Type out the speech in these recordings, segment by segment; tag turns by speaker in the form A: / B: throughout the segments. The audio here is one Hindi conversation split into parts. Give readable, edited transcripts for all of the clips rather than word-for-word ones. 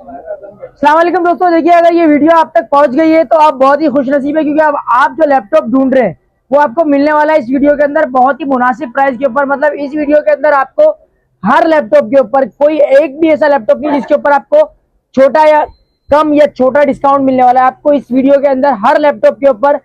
A: अस्सलाम वालेकुम दोस्तों, देखिए अगर ये वीडियो आप तक पहुंच गई है तो आप बहुत ही खुश नसीब है, क्योंकि अब आप जो लैपटॉप ढूंढ रहे हैं वो आपको मिलने वाला है इस वीडियो के अंदर बहुत ही मुनासिब प्राइस के ऊपर। मतलब इस वीडियो के अंदर आपको हर लैपटॉप के ऊपर कोई एक भी ऐसा लैपटॉप नहीं जिसके ऊपर आपको छोटा या कम या छोटा डिस्काउंट मिलने वाला है। आपको इस वीडियो के अंदर हर लैपटॉप के ऊपर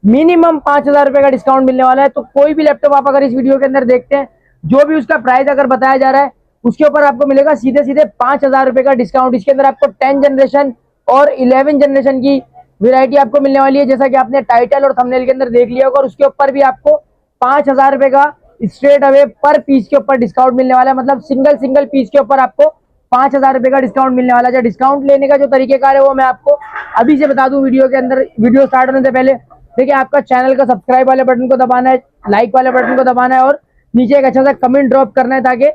A: मिनिमम 5,000 रुपए का डिस्काउंट मिलने वाला है। तो कोई भी लैपटॉप आप अगर इस वीडियो के अंदर देखते हैं, जो भी उसका प्राइस अगर बताया जा रहा है उसके ऊपर आपको मिलेगा सीधे सीधे 5,000 रुपए का डिस्काउंट। इसके अंदर आपको 10 जनरेशन और 11 जनरेशन की वेरायटी आपको मिलने वाली है, जैसा कि आपने टाइटल और थंबनेल के अंदर देख लिया होगा। और उसके ऊपर भी आपको 5,000 रुपए का स्ट्रेट अवे पर पीस के ऊपर डिस्काउंट मिलने वाला है। मतलब सिंगल सिंगल पीस के ऊपर आपको 5,000 रुपए का डिस्काउंट मिलने वाला है। जो डिस्काउंट लेने का जो तरीकेकार है वो मैं आपको अभी से बता दूं वीडियो के अंदर। वीडियो स्टार्ट होने से पहले देखिए, आपका चैनल का सब्सक्राइब वाले बटन को दबाना है, लाइक वाले बटन को दबाना है और नीचे एक अच्छा सा कमेंट ड्रॉप करना है, ताकि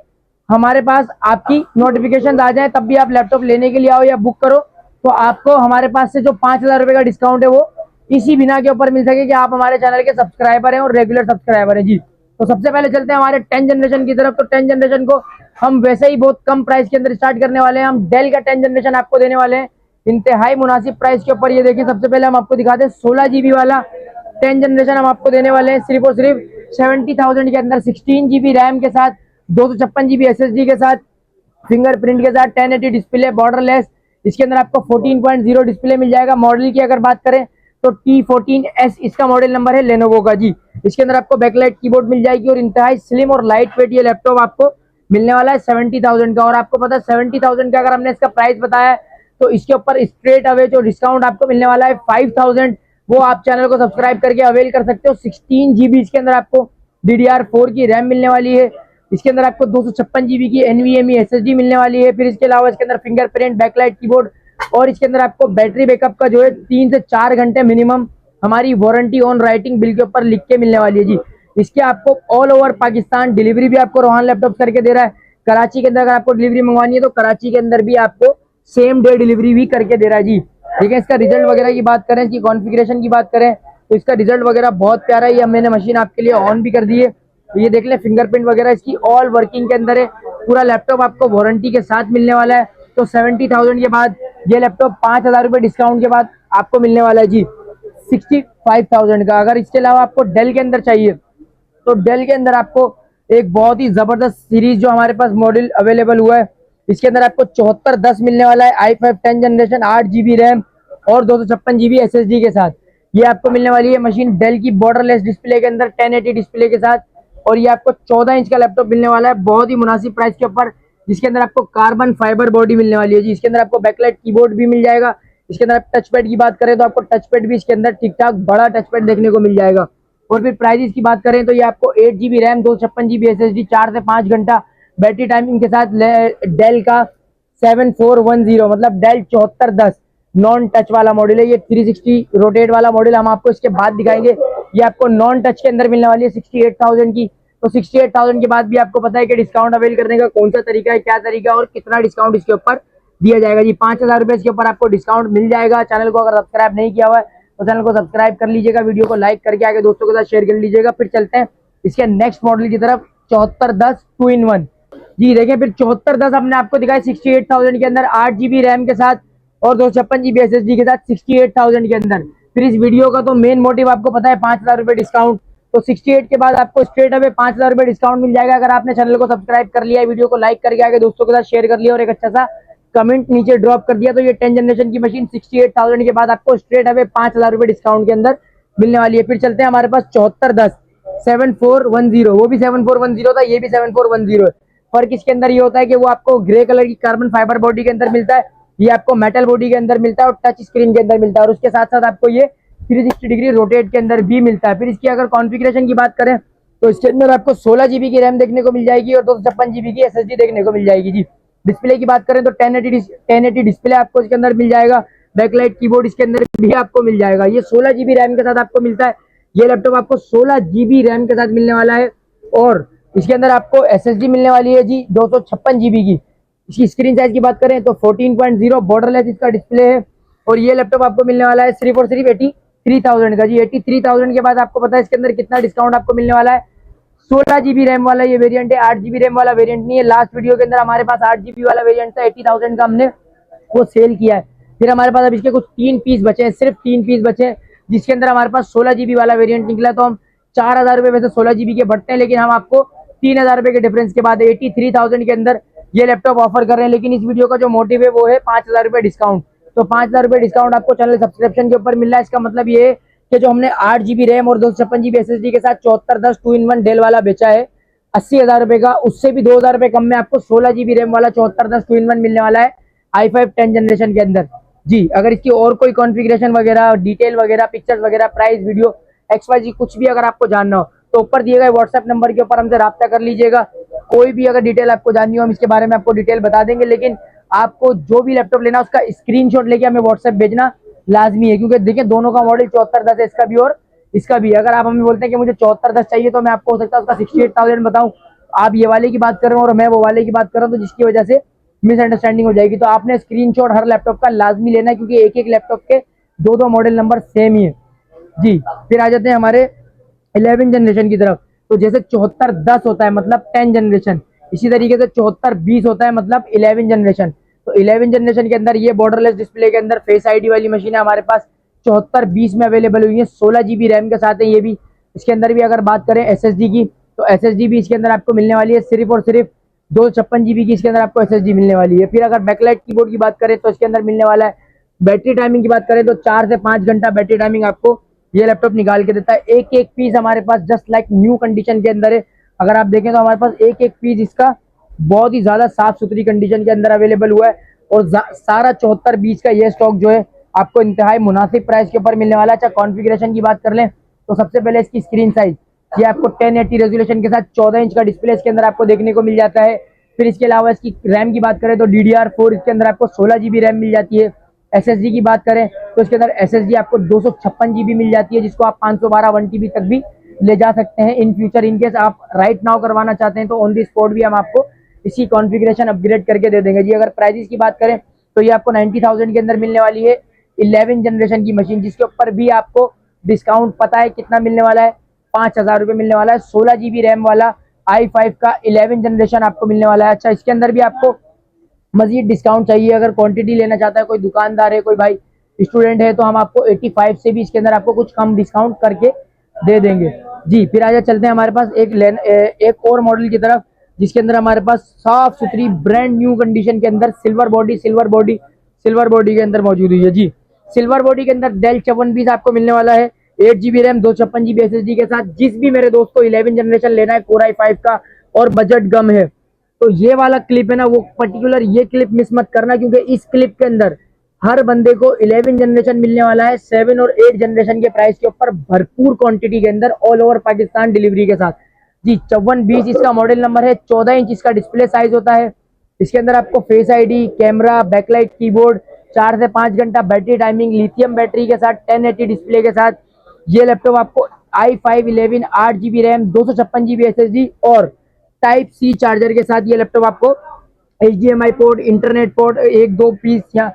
A: हमारे पास आपकी नोटिफिकेशन आ जाए। तब भी आप लैपटॉप लेने के लिए आओ या बुक करो तो आपको हमारे पास से जो 5,000 रुपए का डिस्काउंट है वो इसी बिना के ऊपर मिल सके कि आप हमारे चैनल के सब्सक्राइबर हैं और रेगुलर सब्सक्राइबर हैं जी। तो सबसे पहले चलते हैं हमारे 10 जनरेशन की तरफ। तो 10 जनरेशन को हम वैसे ही बहुत कम प्राइस के अंदर स्टार्ट करने वाले हैं। हम डेल का 10 जनरेशन आपको देने वाले हैं इंतहाई मुनासिब प्राइस के ऊपर। ये देखिए, सबसे पहले हम आपको दिखाते हैं 16 GB वाला 10 जनरेशन हम आपको देने वाले हैं सिर्फ और सिर्फ 70,000 के अंदर। 16 GB रैम के साथ, 256 GB SSD के साथ, फिंगरप्रिंट के साथ, 1080 डिस्प्ले बॉर्डरलेस। इसके अंदर आपको 14.0 डिस्प्ले मिल जाएगा। मॉडल की अगर बात करें तो T14S इसका मॉडल नंबर है लेनोवो का जी। इसके अंदर आपको बैकलाइट कीबोर्ड मिल जाएगी और इंतहाई स्लिम और लाइट वेट ये लैपटॉप आपको मिलने वाला है 70,000 का। और आपको पता है 70,000 का अगर हमने इसका प्राइस बताया है तो इसके ऊपर स्ट्रेट अवे जो डिस्काउंट आपको मिलने वाला है 5,000, वो आप चैनल को सब्सक्राइब करके अवेल कर सकते हो। 16 GB इसके अंदर आपको DDR4 की रैम मिलने वाली है। इसके अंदर आपको 256 GB की NVMe SSD मिलने वाली है। फिर इसके अलावा इसके अंदर फिंगरप्रिंट, बैकलाइट कीबोर्ड और इसके अंदर आपको बैटरी बैकअप का जो है 3 से 4 घंटे मिनिमम हमारी वारंटी ऑन राइटिंग बिल के ऊपर लिख के मिलने वाली है जी। इसके आपको ऑल ओवर पाकिस्तान डिलीवरी भी आपको रोहान लैपटॉप करके दे रहा है। कराची के अंदर अगर आपको डिलीवरी मंगवानी है तो कराची के अंदर भी आपको सेम डे डिलीवरी भी करके दे रहा है जी। ठीक है, इसका रिजल्ट वगैरह की बात करें, इसकी कॉन्फ़िगरेशन की बात करें तो इसका रिजल्ट वगैरह बहुत प्यारा है। ये मैंने मशीन आपके लिए ऑन भी कर दी है, तो ये देख लें फिंगरप्रिंट वगैरह इसकी ऑल वर्किंग के अंदर है। पूरा लैपटॉप आपको वारंटी के साथ मिलने वाला है। तो 70,000 के बाद ये लैपटॉप 5,000 रुपए डिस्काउंट के बाद आपको मिलने वाला है जी 65,000 का। अगर इसके अलावा आपको डेल के अंदर चाहिए तो डेल के अंदर आपको एक बहुत ही जबरदस्त सीरीज जो हमारे पास मॉडल अवेलेबल हुआ है, इसके अंदर आपको 7410 मिलने वाला है। i5 10 जनरेशन 8 GB रैम और 256 GB SSD के साथ ये आपको मिलने वाली है मशीन डेल की बॉर्डरलेस डिस्प्ले के अंदर 1080 डिस्प्ले के साथ। और ये आपको 14 इंच का लैपटॉप मिलने वाला है बहुत ही मुनासिब प्राइस के ऊपर, जिसके अंदर आपको कार्बन फाइबर बॉडी मिलने वाली है जी। इसके अंदर आपको बैकलाइट कीबोर्ड भी मिल जाएगा। इसके अंदर आप टच पैड की बात करें तो आपको टच पैड भी इसके अंदर ठीक ठाक बड़ा टच पैड देखने को मिल जाएगा। और फिर प्राइजेस की बात करें तो ये आपको 8 GB रैम, 256 GB SSD, 4 से 5 घंटा बैटरी टाइमिंग के साथ डेल का 7410 मतलब डेल 7410 नॉन टच वाला मॉडल है। ये 360 रोटेट वाला मॉडल हम आपको इसके बाद दिखाएंगे। ये आपको नॉन टच के अंदर मिलने वाली है 68,000 की। तो 68,000 के बाद भी आपको पता है कि डिस्काउंट अवेल करने का कौन सा तरीका है, क्या तरीका है और कितना डिस्काउंट इसके ऊपर दिया जाएगा जी। 5,000 रुपए इसके ऊपर आपको डिस्काउंट मिल जाएगा। चैनल को अगर सब्सक्राइब नहीं किया हुआ है तो चैनल को सब्सक्राइब कर लीजिएगा, वीडियो को लाइक करके आगे दोस्तों के साथ शेयर कर लीजिएगा। फिर चलते हैं इसके नेक्स्ट मॉडल की तरफ 7410 2-in-1 जी। देखिए, फिर 7410 हमने आपको दिखाया 68,000 के अंदर 8 GB रैम के साथ और 256 GB SSD के साथ 68,000 के अंदर। फिर इस वीडियो का तो मेन मोटिव आपको पता है 5,000 रुपए डिस्काउंट। तो 68 के बाद आपको स्ट्रेट अवे 5,000 रुपए डिस्काउंट मिल जाएगा अगर आपने चैनल को सब्सक्राइब कर लिया है, वीडियो को लाइक करके आगे दोस्तों के साथ शेयर कर लिया और एक अच्छा सा कमेंट नीचे ड्रॉप कर दिया। तो ये 10 जनरेशन की मशीन 68,000 के बाद आपको स्ट्रेट अवे 5,000 रुपए डिस्काउंट के अंदर मिलने वाली है। फिर चलते हैं हमारे पास 7410 7410, वो भी 7410 था, ये भी 7410 है। फर्क इसके अंदर ये होता है कि वो आपको ग्रे कलर की कार्बन फाइबर बॉडी के अंदर मिलता है, ये आपको मेटल बॉडी के अंदर मिलता है और टच स्क्रीन के अंदर मिलता है। और उसके साथ साथ आपको ये 360 डिग्री रोटेट के अंदर भी मिलता है। फिर इसकी अगर कॉन्फ़िगरेशन की बात करें तो इसके अंदर आपको 16 GB की रैम देखने को मिल जाएगी और 256 GB की SSD देखने को मिल जाएगी जी। डिस्प्ले की बात करें तो 1080 डिस्प्ले आपको इसके अंदर मिल जाएगा। बैकलाइट कीबोर्ड इसके अंदर भी आपको मिल जाएगा। ये 16 GB रैम के साथ आपको मिलता है। ये लैपटॉप आपको 16 GB रैम के साथ मिलने वाला है और इसके अंदर आपको SSD मिलने वाली है जी 256 GB की। इसकी स्क्रीन साइज की बात करें तो 14.0 बॉर्डरलेस इसका डिस्प्ले है। और ये लैपटॉप आपको मिलने वाला है सिर्फ और सिर्फ 83,000 का जी। 83,000 के बाद आपको पता है इसके अंदर कितना डिस्काउंट आपको मिलने वाला है। 16 GB रैम वाला ये वेरिएंट है, 8 GB रैम वाला वेरिएंट नहीं है। लास्ट वीडियो के अंदर हमारे पास 8 GB वाला वेरिएंट था 80,000 का, हमने वो सेल किया है। फिर हमारे पास अब इसके कुछ 3 पीस बचे हैं, सिर्फ 3 पीस बचे हैं, जिसके अंदर हमारे पास 16 GB वाला वेरिएंट निकला। तो हम 4,000 रुपये वैसे 16 GB के बढ़ते हैं, लेकिन हम आपको 3,000 रुपये के डिफरेंस के बाद 83,000 के अंदर ये लैपटॉप ऑफर कर रहे हैं। लेकिन इस वीडियो का जो मोटिव है वो है 5,000 रुपये डिस्काउंट। तो 5,000 रुपये डिस्काउंट आपको चैनल सब्सक्रिप्शन के ऊपर मिल रहा है। इसका मतलब ये है कि जो हमने 8 GB रैम और 256 GB SSD के साथ 7410 2-in-1 डेल वाला बेचा है 80,000 रुपये का, उससे भी 2,000 रुपये कम में आपको 16 GB रैम वाला 7410 2-in-1 मिलने वाला है i5 10 जनरेशन के अंदर। जी, अगर इसकी और कोई कॉन्फ़िगरेशन वगैरह, डिटेल वगैरह, पिक्चर्स वगैरह, प्राइस, वीडियो, XYZ कुछ भी अगर आपको जानना हो तो ऊपर दिए गए व्हाट्सएप नंबर के ऊपर हमसे राब्ता कर लीजिएगा। कोई भी अगर डिटेल आपको जाननी हो हम इसके बारे में आपको डिटेल बता देंगे। लेकिन आपको जो भी लैपटॉप लेना है उसका स्क्रीनशॉट लेके हमें व्हाट्सएप भेजना लाजमी है, क्योंकि देखिए दोनों का मॉडल 7410 है, इसका भी और इसका भी। अगर आप हमें बोलते हैं कि मुझे 7410 चाहिए तो मैं आपको हो सकता है उसका 68,000 बताऊं, आप ये वाले की बात कर रहे हो और मैं वो वाले की बात कर रहा हूँ, तो जिसकी वजह से मिसअंडरस्टैंडिंग हो जाएगी। तो आपने स्क्रीनशॉट हर लैपटॉप का लाजमी लेना है, क्योंकि एक एक लैपटॉप के दो मॉडल नंबर सेम ही है। जी, फिर आ जाते हैं हमारे 11 जनरेशन की तरफ। तो जैसे 7410 होता है मतलब 10 जनरेशन, इसी तरीके से 7420 होता है मतलब 11 जनरेशन। तो 11 जनरेशन के अंदर ये बॉर्डरलेस डिस्प्ले के अंदर फेस आईडी वाली मशीन है हमारे पास 7420 में अवेलेबल हुई है। 16 GB रैम के साथ है ये भी। इसके अंदर भी अगर बात करें SSD की, तो SSD भी इसके अंदर आपको मिलने वाली है सिर्फ और सिर्फ 256 GB की इसके अंदर आपको SSD मिलने वाली है। फिर अगर बैकलाइट कीबोर्ड की बात करें तो इसके अंदर मिलने वाला है। बैटरी टाइमिंग की बात करें तो 4 से 5 घंटा बैटरी टाइमिंग आपको ये लैपटॉप निकाल के देता है। एक एक पीस हमारे पास जस्ट लाइक न्यू कंडीशन के अंदर है। अगर आप देखें तो हमारे पास एक एक पीस इसका बहुत ही ज्यादा साफ सुथरी कंडीशन के अंदर अवेलेबल हुआ है। और सारा 7420 का ये स्टॉक जो है आपको इंतहाई मुनासिब प्राइस के ऊपर मिलने वाला है। अच्छा, कॉन्फ़िगरेशन की बात कर लें तो सबसे पहले इसकी स्क्रीन साइज, ये आपको 1080 रेजोल्यूशन के साथ 14 इंच का डिस्प्ले इसके अंदर आपको देखने को मिल जाता है। फिर इसके अलावा इसकी रैम की बात करें तो DDR4 इसके अंदर आपको 16 GB रैम मिल जाती है। SSD की बात करें तो इसके अंदर SSD आपको 256 GB मिल जाती है, जिसको आप 512 1 TB तक भी ले जा सकते हैं इन फ्यूचर। इनकेस आप राइट नाउ करवाना चाहते हैं तो ऑन दी स्पॉट भी हम आपको इसी कॉन्फ़िगरेशन अपग्रेड करके दे देंगे। जी, अगर प्राइसेस की बात करें तो ये आपको 90,000 के अंदर मिलने वाली है 11 जनरेशन की मशीन, जिसके ऊपर भी आपको डिस्काउंट पता है कितना मिलने वाला है, 5,000 रुपये मिलने वाला है। 16 GB रैम वाला i5 का 11 जनरेशन आपको मिलने वाला है। अच्छा, इसके अंदर भी आपको मजीद डिस्काउंट चाहिए, अगर क्वांटिटी लेना चाहता है कोई दुकानदार है, कोई भाई स्टूडेंट है, तो हम आपको 85 से भी इसके अंदर आपको कुछ कम डिस्काउंट करके दे देंगे। जी, फिर आगे चलते हैं हमारे पास एक और मॉडल की तरफ, जिसके अंदर हमारे पास साफ सुथरी ब्रांड न्यू कंडीशन के अंदर सिल्वर बॉडी के अंदर मौजूद हुई है। जी, सिल्वर बॉडी के अंदर डेल 5420 आपको मिलने वाला है 8 GB रैम 256 GB SSD के साथ। जिस भी मेरे दोस्त को 11 जनरेशन लेना है Core i5 का और बजट कम है तो ये वाला क्लिप है ना, वो पर्टिकुलर ये क्लिप मिस मत करना, क्योंकि इस क्लिप के अंदर हर बंदे को 11 जनरेशन मिलने वाला है 7 और 8 जनरेशन के प्राइस के ऊपर भरपूर क्वांटिटी के अंदर ऑल ओवर पाकिस्तान डिलीवरी के साथ। जी, 5420 इसका मॉडल नंबर है, 14 इंच इसका डिस्प्ले साइज होता है। इसके अंदर आपको face ID, camera, backlight keyboard, 4 से 5 घंटा बैटरी टाइमिंग, लिथियम बैटरी के साथ 1080 डिस्प्ले के साथ ये लैपटॉप आपको i5 11 8 GB RAM 256 GB SSD और टाइप सी चार्जर के साथ ये लैपटॉप आपको HDMI पोर्ट, इंटरनेट पोर्ट, एक दो पीस या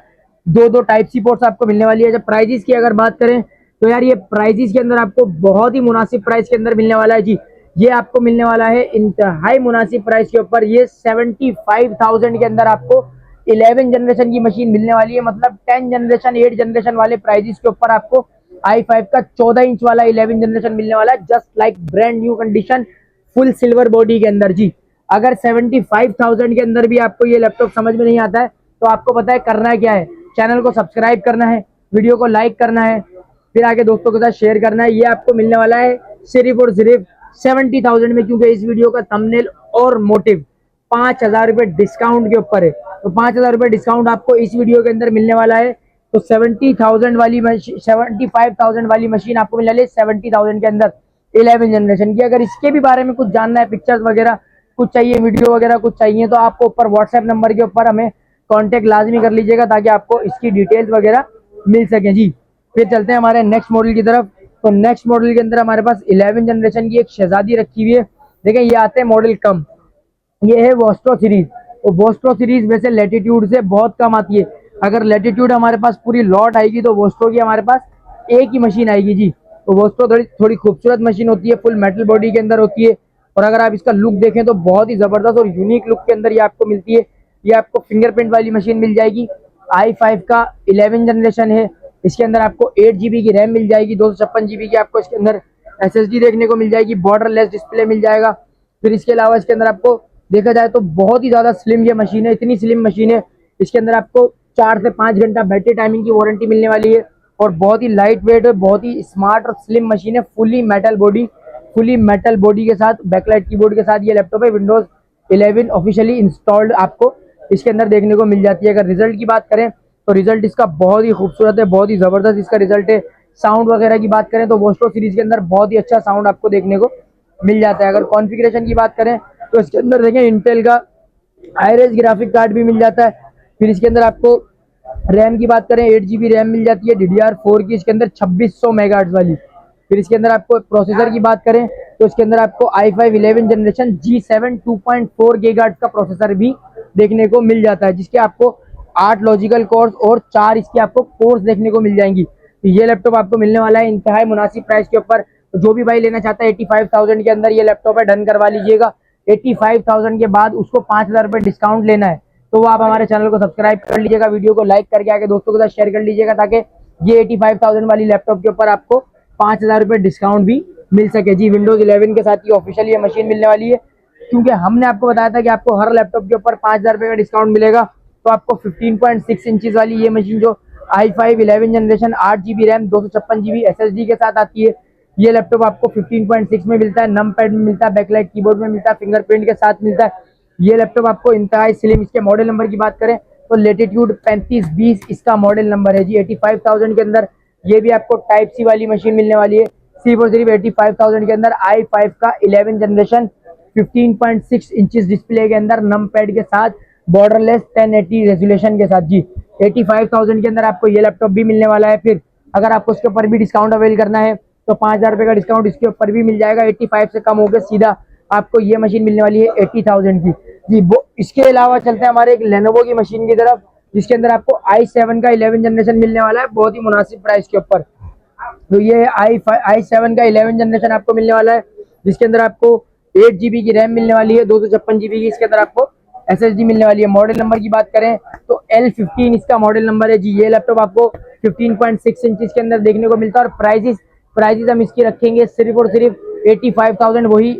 A: दो टाइप सी पोर्ट्स आपको मिलने वाली है। जब प्राइजेस की अगर बात करें तो यार ये प्राइजेस के अंदर आपको बहुत ही मुनासिब प्राइस के अंदर मिलने वाला है। जी, ये आपको मिलने वाला है इंतहाई मुनासिब प्राइस के ऊपर। ये 75,000 के अंदर आपको 11 जनरेशन की मशीन मिलने वाली है, मतलब 10 जनरेशन 8 जनरेशन वाले प्राइजेस के ऊपर आपको i5 का 14 इंच वाला 11 जनरेशन मिलने वाला है, just like brand new condition full silver body के अंदर। जी, अगर 75,000 के अंदर भी आपको ये लैपटॉप समझ में नहीं आता है तो आपको पता है करना क्या है, चैनल को सब्सक्राइब करना है, वीडियो को लाइक करना है, फिर आगे दोस्तों के साथ शेयर करना है। ये आपको मिलने वाला है सिर्फ और सिर्फ 70,000 में, क्योंकि इस वीडियो का थंबनेल और मोटिव 5,000 रुपये डिस्काउंट के ऊपर है। तो 5,000 रुपये डिस्काउंट आपको इस वीडियो के अंदर मिलने वाला है। तो 75,000 वाली मशीन आपको मिलने वाली है 70,000 के अंदर 11 जनरेशन की। अगर इसके भी बारे में कुछ जानना है, पिक्चर्स वगैरह कुछ चाहिए, वीडियो वगैरह कुछ चाहिए, तो आपको ऊपर व्हाट्सएप नंबर के ऊपर हमें कांटेक्ट लाजमी कर लीजिएगा ताकि आपको इसकी डिटेल्स वगैरह मिल सके। जी, फिर चलते हैं हमारे नेक्स्ट मॉडल की तरफ। तो नेक्स्ट मॉडल के अंदर हमारे पास 11 जनरेशन की एक शहजादी रखी हुई है। देखें, ये आते हैं मॉडल कम, ये है वोस्ट्रो सीरीज। तो वोस्ट्रो सीरीज वैसे लैटिट्यूड से बहुत कम आती है। अगर लैटिट्यूड हमारे पास पूरी लॉट आएगी तो वोस्ट्रो की हमारे पास एक ही मशीन आएगी। जी, तो वोस्ट्रो थोड़ी खूबसूरत मशीन होती है, फुल मेटल बॉडी के अंदर होती है। और अगर आप इसका लुक देखें तो बहुत ही जबरदस्त और यूनिक लुक के अंदर ये आपको मिलती है। ये आपको फिंगरप्रिंट वाली मशीन मिल जाएगी, i5 का 11 जनरेशन है। इसके अंदर आपको 8 GB की रैम मिल जाएगी, 256 GB की आपको इसके अंदर SSD देखने को मिल जाएगी, बॉर्डरलेस डिस्प्ले मिल जाएगा। फिर इसके अलावा इसके अंदर आपको देखा जाए तो बहुत ही ज़्यादा स्लिम ये मशीन है, इतनी स्लिम मशीन है। इसके अंदर आपको 4 से 5 घंटा बैटरी टाइमिंग की वारंटी मिलने वाली है और बहुत ही लाइट वेट है, बहुत ही स्मार्ट और स्लिम मशीन है। फुली मेटल बॉडी के साथ, बैकलाइट कीबोर्ड के साथ ये लैपटॉप है। विंडोज 11 ऑफिशियली इंस्टॉल्ड आपको इसके अंदर देखने को मिल जाती है। अगर रिजल्ट की बात करें तो रिजल्ट इसका बहुत ही खूबसूरत है, बहुत ही जबरदस्त इसका रिजल्ट है। साउंड वगैरह की बात करें तो वोस्टो सीरीज के अंदर बहुत ही अच्छा साउंड आपको देखने को मिल जाता है। अगर कॉन्फ़िगरेशन की बात करें तो इसके अंदर देखें इंटेल का हाईरेज ग्राफिक कार्ड भी मिल जाता है। फिर इसके अंदर आपको रैम की बात करें 8 GB रैम मिल जाती है, DDR4 की इसके अंदर 2600 मेगाहर्ट्ज वाली। फिर इसके अंदर आपको प्रोसेसर की बात करें तो इसके अंदर आपको i5 11 जनरेशन G7 2.4 गीगाहर्ट्ज का प्रोसेसर भी देखने को मिल जाता है, जिसके आपको 8 लॉजिकल कोर्स और 4 इसके आपको कोर्स देखने को मिल जाएंगी। तो ये लैपटॉप आपको मिलने वाला है इंतहाई मुनासिब प्राइस के ऊपर। तो जो भी भाई लेना चाहता है 85,000 के अंदर ये लैपटॉप है, डन करवा लीजिएगा। 85,000 के बाद उसको 5,000 रुपये डिस्काउंट लेना है तो वो आप हमारे चैनल को सब्सक्राइब कर लीजिएगा, वीडियो को लाइक करके आके दोस्तों के साथ शेयर कर लीजिएगा, ताकि ये 85,000 वाली लैपटॉप के ऊपर आपको 5,000 रुपये डिस्काउंट भी मिल सके। जी, विंडोज 11 के साथ ही ऑफिशियल ये मशीन मिलने वाली है, क्योंकि हमने आपको बताया था कि आपको हर लैपटॉप के ऊपर 5,000 रुपये का डिस्काउंट मिलेगा। तो आपको 15.6 इंचज वाली ये मशीन जो i5 11 generation 8 GB RAM 256 GB SSD के साथ आती है, ये लैपटॉप आपको 15.6 में मिलता है, नम पैड में मिलता है, बैकलाइट कीबोर्ड में मिलता है, फिंगरप्रिंट के साथ मिलता है। ये लैपटॉप आपको इंतहाई स्लिम, इसके मॉडल नंबर की बात करें तो लेटीट्यूड 3520 इसका मॉडल नंबर है जी। 85,000 के अंदर ये भी आपको टाइप सी वाली मशीन मिलने वाली है। सिर्फ और सिर्फ 85,000 के अंदर i5 का 11 जनरेशन 15.6 इंचेस डिस्प्ले के अंदर, नम पैड के साथ, बॉर्डरलेस 1080 रेजोल्यूशन के साथ जी। 85,000 के अंदर आपको ये लैपटॉप भी मिलने वाला है। फिर अगर आपको इसके ऊपर भी डिस्काउंट अवेल करना है तो 5,000 रुपये का डिस्काउंट इसके ऊपर भी मिल जाएगा। 85 से कम होकर सीधा आपको ये मशीन मिलने वाली है 80,000 की जी। वो इसके अलावा चलते हैं हमारे एक लेनोवो की मशीन की तरफ, जिसके अंदर आपको i7 का 11 जनरेशन मिलने वाला है बहुत ही मुनासिब प्राइस के ऊपर। तो ये i7 का 11 जनरेशन आपको मिलने वाला है, जिसके अंदर आपको 8 GB की रैम मिलने वाली है, 256 GB की इसके अंदर आपको SSD मिलने वाली है। मॉडल नंबर की बात करें तो L15 इसका मॉडल नंबर है जी। ये लैपटॉप आपको 15.6 इंच के अंदर देखने को मिलता है और प्राइजेस हम इसकी रखेंगे सिर्फ और सिर्फ 85,000, वही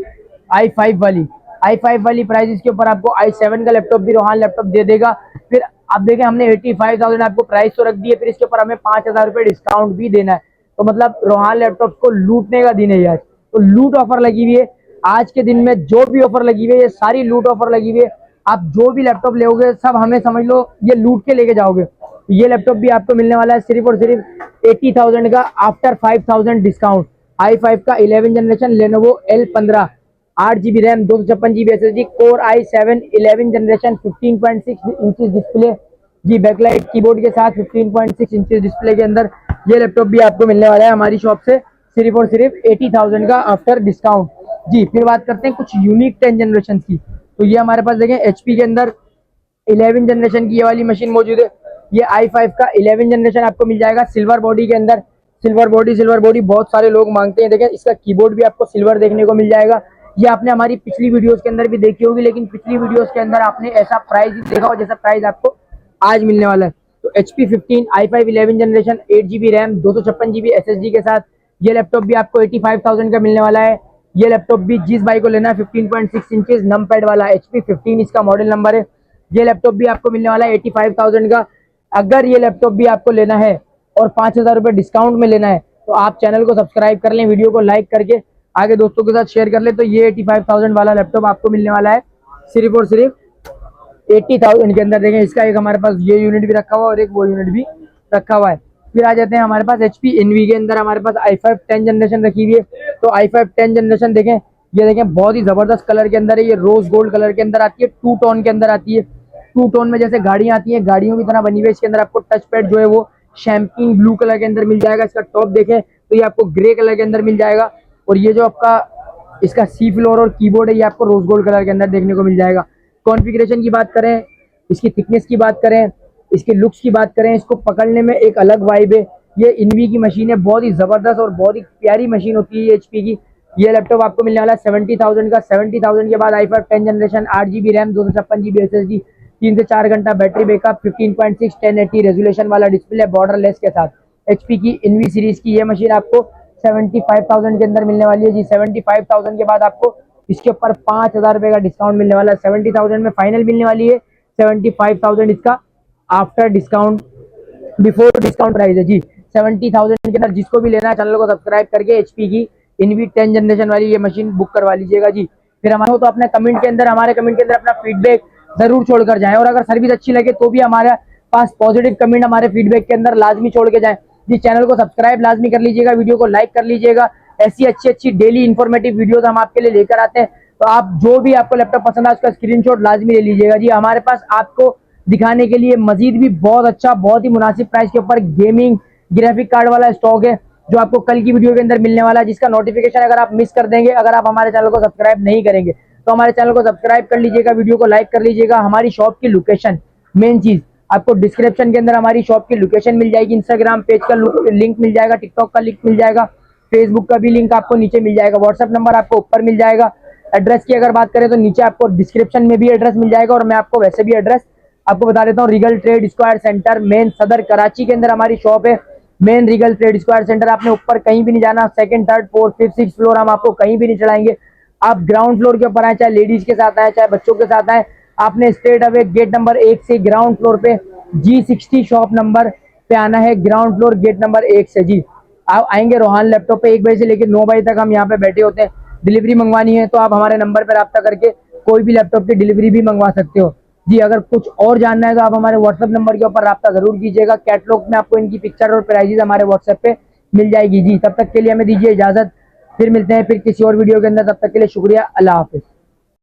A: i5 वाली प्राइस के ऊपर आपको i7 का लैपटॉप भी रोहान लैपटॉप दे देगा। फिर आप देखें हमने 85,000 आपको प्राइस तो रख दी है, फिर इसके ऊपर हमें 5,000 रुपये डिस्काउंट भी देना है। तो मतलब रोहान लैपटॉप को लूटने का दिन है आज। तो लूट ऑफर लगी हुई है आज के दिन में, जो भी ऑफर लगी हुई है ये सारी लूट ऑफर लगी हुई है। आप जो भी लैपटॉप लोगे सब हमें समझ लो ये लूट के लेके जाओगे। ये लैपटॉप भी आपको मिलने वाला है सिर्फ और सिर्फ 80,000 का आफ्टर 5,000 डिस्काउंट। i5 का 11 generation Lenovo L15 8 GB RAM 256 GB SSD core i7 11 generation 15.6 inches display जी, बैकलाइट कीबोर्ड के साथ 15.6 इंचेस डिस्प्ले के अंदर ये लैपटॉप भी आपको मिलने वाला है हमारी शॉप से सिर्फ और सिर्फ 80,000 का आफ्टर डिस्काउंट जी। फिर बात करते हैं कुछ यूनिक 10 जनरेशन की। तो ये हमारे पास देखें HP के अंदर 11 जनरेशन की ये वाली मशीन मौजूद है। ये i5 का 11 जनरेशन आपको मिल जाएगा सिल्वर बॉडी के अंदर। सिल्वर बॉडी बहुत सारे लोग मांगते हैं। देखें इसका कीबोर्ड भी आपको सिल्वर देखने को मिल जाएगा। ये आपने हमारी पिछली वीडियोस के अंदर भी देखी होगी, लेकिन पिछली वीडियोस के अंदर आपने ऐसा प्राइस देखा हो जैसा प्राइस आपको आज मिलने वाला है। तो HP 15 i5 11 generation 8 GB RAM 256 GB SSD के साथ ये लैपटॉप भी आपको 85,000 का मिलने वाला है। ये लैपटॉप भी जिस भाई को लेना है 15.6 इंचेस नम पैड वाला HP 15 इसका मॉडल नंबर है। ये लैपटॉप भी आपको मिलने वाला है 85,000 का। अगर ये लैपटॉप भी आपको लेना है और 5,000 रुपये डिस्काउंट में लेना है तो आप चैनल को सब्सक्राइब कर लें, वीडियो को लाइक करके आगे दोस्तों के साथ शेयर कर ले। तो ये 85,000 वाला लैपटॉप आपको मिलने वाला है सिर्फ और सिर्फ 80,000 के अंदर। देखें इसका एक हमारे पास ये यूनिट भी रखा हुआ और एक वो यूनिट भी रखा हुआ है। फिर आ जाते हैं हमारे पास HP Envy के अंदर हमारे पास i5 10 जनरेशन रखी हुई है। तो i5 10 जनरेशन देखें, ये देखें बहुत ही जबरदस्त कलर के अंदर है। ये रोज गोल्ड कलर के अंदर आती है, 2 टोन के अंदर आती है। 2 टोन में जैसे गाड़ियां आती हैं गाड़ियों की तरह बनी हुई है। इसके अंदर आपको टच पैड जो है वो शैम्पेन ब्लू कलर के अंदर मिल जाएगा। इसका टॉप देखें तो ये आपको ग्रे कलर के अंदर मिल जाएगा और ये जो आपका इसका सी फ्लोर और कीबोर्ड है ये आपको रोज गोल्ड कलर के अंदर देखने को मिल जाएगा। कॉन्फ़िगरेशन की बात करें, इसकी थिकनेस की बात करें, इसके लुक्स की बात करें, इसको पकड़ने में एक अलग वाइब है। ये इनवी की मशीन है, बहुत ही जबरदस्त और बहुत ही प्यारी मशीन होती है ये HP की। ये लैपटॉप आपको मिलने वाला है 70,000 का। 70,000 के बाद i5 10 generation 8 GB RAM 256 GB SSD 3 से 4 घंटा बैटरी बैकअप, 15.6 1080 रेजोल्यूशन वाला डिस्प्ले बॉर्डर लेस के साथ। HP की इनवी सीरीज की ये मशीन आपको 75,000 के अंदर मिलने वाली है जी। 75,000 के बाद आपको इसके ऊपर 5,000 रुपए का डिस्काउंट मिलने वाला है। 70,000 में फाइनल मिलने वाली है, 75,000 इसका after discount, before discount price है जी। 70,000 के अंदर जिसको भी लेना है चैनल को सब्सक्राइब करके HP की इनवी 10 जनरेशन वाली ये मशीन बुक करवा लीजिएगा जी। फिर हमारे तो अपने कमेंट के अंदर अपना फीडबैक जरूर छोड़कर जाएं, और अगर सर्विस अच्छी लगे तो भी हमारे पास पॉजिटिव कमेंट हमारे फीडबैक के अंदर लाजमी छोड़ के जाएं जी। चैनल को सब्सक्राइब लाजमी कर लीजिएगा, वीडियो को लाइक कर लीजिएगा। ऐसी अच्छी डेली इन्फॉर्मेटिव वीडियोस हम आपके लिए लेकर आते हैं, तो आप जो भी आपको लैपटॉप पसंद है उसका स्क्रीनशॉट लाजमी ले लीजिएगा जी। हमारे पास आपको दिखाने के लिए मजीद भी बहुत अच्छा, बहुत ही मुनासिब प्राइस के ऊपर गेमिंग ग्राफिक कार्ड वाला स्टॉक है, जो आपको कल की वीडियो के अंदर मिलने वाला है, जिसका नोटिफिकेशन अगर आप मिस कर देंगे, अगर आप हमारे चैनल को सब्सक्राइब नहीं करेंगे, तो हमारे चैनल को सब्सक्राइब कर लीजिएगा, वीडियो को लाइक कर लीजिएगा। हमारी शॉप की लोकेशन, मेन चीज आपको डिस्क्रिप्शन के अंदर हमारी शॉप की लोकेशन मिल जाएगी, इंस्टाग्राम पेज का लिंक मिल जाएगा, टिकटॉक का लिंक मिल जाएगा, फेसबुक का भी लिंक आपको नीचे मिल जाएगा, व्हाट्सएप नंबर आपको ऊपर मिल जाएगा। एड्रेस की अगर बात करें तो नीचे आपको डिस्क्रिप्शन में भी एड्रेस मिल जाएगा, और मैं आपको वैसे भी एड्रेस आपको बता देता हूँ। Regal trade square centre main सदर कराची के अंदर हमारी शॉप है। Main Regal trade square centre, आपने ऊपर कहीं भी नहीं जाना, second third fourth fifth six floor हम आपको कहीं भी नहीं चढ़ाएंगे। आप ग्राउंड फ्लोर के ऊपर आए, चाहे लेडीज के साथ आए चाहे बच्चों के साथ आए, आपने स्ट्रेट अवे गेट नंबर 1 से ग्राउंड फ्लोर पे G60 शॉप नंबर पे आना है, ग्राउंड फ्लोर गेट नंबर 1 से जी। आप आएंगे रोहान लैपटॉप पे 1 बजे से लेकर 9 बजे तक हम यहाँ पे बैठे होते हैं। डिलीवरी मंगवानी है तो आप हमारे नंबर पर रब्ता करके कोई भी लैपटॉप की डिलीवरी भी मंगवा सकते हो जी। अगर कुछ और जानना है तो आप हमारे व्हाट्सएप नंबर के ऊपर रब्ता जरूर कीजिएगा। कैटलॉग में आपको इनकी पिक्चर और प्राइजेस हमारे व्हाट्सएप पे मिल जाएगी जी। तब तक के लिए हमें दीजिए इजाजत, फिर मिलते हैं फिर किसी और वीडियो के अंदर, तब तक के लिए शुक्रिया, अल्लाह हाफिज।